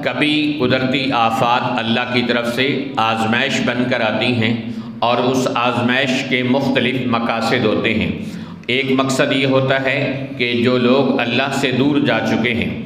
کبھی قدرتی آفات اللہ کی طرف سے آزمائش بن کر آتی ہیں اور اس آزمائش کے مختلف مقاصد ہوتے ہیں۔ ایک مقصد یہ ہوتا ہے کہ جو لوگ اللہ سے دور جا چکے ہیں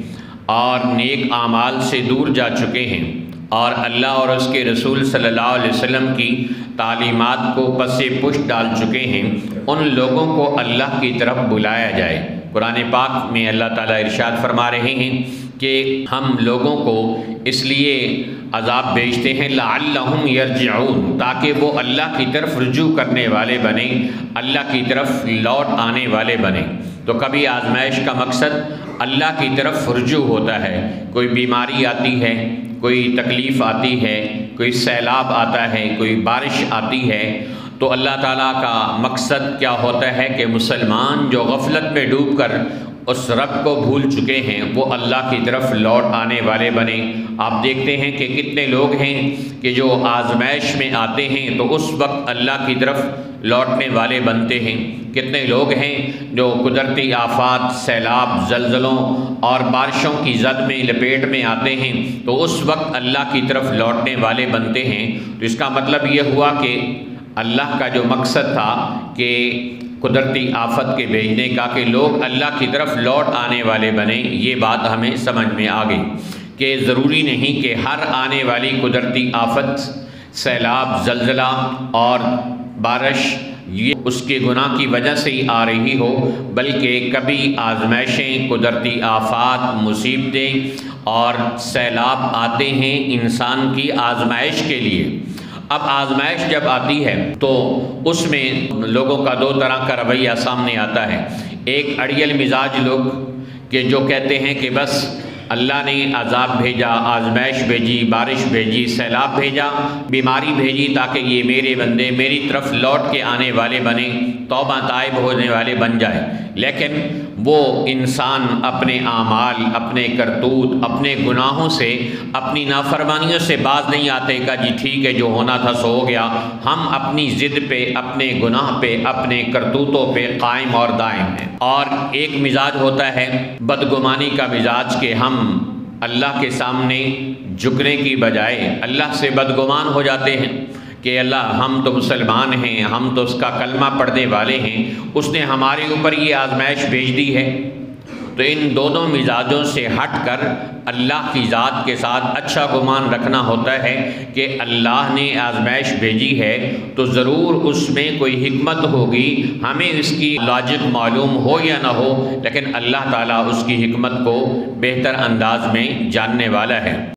اور نیک اعمال سے دور جا چکے ہیں اور اللہ اور اس کے رسول صلی اللہ علیہ وسلم کی تعلیمات کو پس پش ڈال چکے ہیں، ان لوگوں کو اللہ کی طرف بلایا جائے۔ قرآن پاک میں اللہ تعالیٰ ارشاد فرما رہے ہیں کہ ہم لوگوں کو اس لیے عذاب بھیجتے ہیں لعلہم یرجعون، تاکہ وہ اللہ کی طرف رجوع کرنے والے بنیں، اللہ کی طرف لوٹ آنے والے بنیں۔ تو کبھی آزمائش کا مقصد اللہ کی طرف رجوع ہوتا ہے، کوئی بیماری آتی ہے، کوئی تکلیف آتی ہے، کوئی سیلاب آتا ہے، کوئی بارش آتی ہے، تو اللہ تعالیٰ کا مقصد کیا ہوتا ہے کہ مسلمان جو غفلت میں ڈوب کر اس رب کو بھول چکے ہیں وہ اللہ کی طرف لوٹ آنے والے بنیں۔ آپ دیکھتے ہیں کہ کتنے لوگ ہیں کہ جو آزمائش میں آتے ہیں تو اس وقت اللہ کی طرف لوٹنے والے بنتے ہیں، کتنے لوگ ہیں جو قدرتی آفات، سیلاب، زلزلوں اور بارشوں کی زد میں لپیٹ میں آتے ہیں تو اس وقت اللہ کی طرف لوٹنے والے بنتے ہیں۔ تو اس کا مطلب یہ ہوا کہ اللہ کا جو مقصد تھا کہ قدرتی آفت کے بھیجنے کا کہ لوگ اللہ کی طرف لوٹ آنے والے بنیں، یہ بات ہمیں سمجھ میں آ گئی کہ ضروری نہیں کہ ہر آنے والی قدرتی آفت، سیلاب، زلزلہ اور بارش یہ اس کے گناہ کی وجہ سے ہی آ رہی ہو، بلکہ کبھی آزمائشیں، قدرتی آفات، مصیبتیں اور سیلاب آتے ہیں انسان کی آزمائش کے لیے۔ اب آزمائش جب آتی ہے تو اس میں لوگوں کا دو طرح کا رویہ سامنے آتا ہے۔ ایک اڑیل مزاج لوگ کہ جو کہتے ہیں کہ بس اللہ نے عذاب بھیجا، آزمائش بھیجی، بارش بھیجی، سیلاب بھیجا، بیماری بھیجی تاکہ یہ میرے بندے میری طرف لوٹ کے آنے والے بنیں، توبہ طائب ہونے والے بن جائیں۔ لیکن وہ انسان اپنے اعمال، اپنے کرتوت، اپنے گناہوں سے، اپنی نافرمانیوں سے باز نہیں آتے کہ جی ٹھیک ہے جو ہونا تھا سو ہو گیا۔ ہم اپنی ضد پہ، اپنے گناہ پہ، اپنے کرتوتوں پہ قائم اور دائم ہیں۔ اور ایک مزاج ہوتا ہے بدگمانی کا مزاج کہ ہم اللہ کے سامنے جھکنے کی بجائے اللہ سے بدگمان ہو جاتے ہیں کہ اللہ ہم تو مسلمان ہیں، ہم تو اس کا کلمہ پڑھنے والے ہیں، اس نے ہمارے اوپر یہ آزمائش بھیج دی ہے۔ تو ان دونوں مزاجوں سے ہٹ کر اللہ کی ذات کے ساتھ اچھا گمان رکھنا ہوتا ہے کہ اللہ نے آزمائش بھیجی ہے تو ضرور اس میں کوئی حکمت ہوگی، ہمیں اس کی لاجک معلوم ہو یا نہ ہو، لیکن اللہ تعالیٰ اس کی حکمت کو بہتر انداز میں جاننے والا ہے۔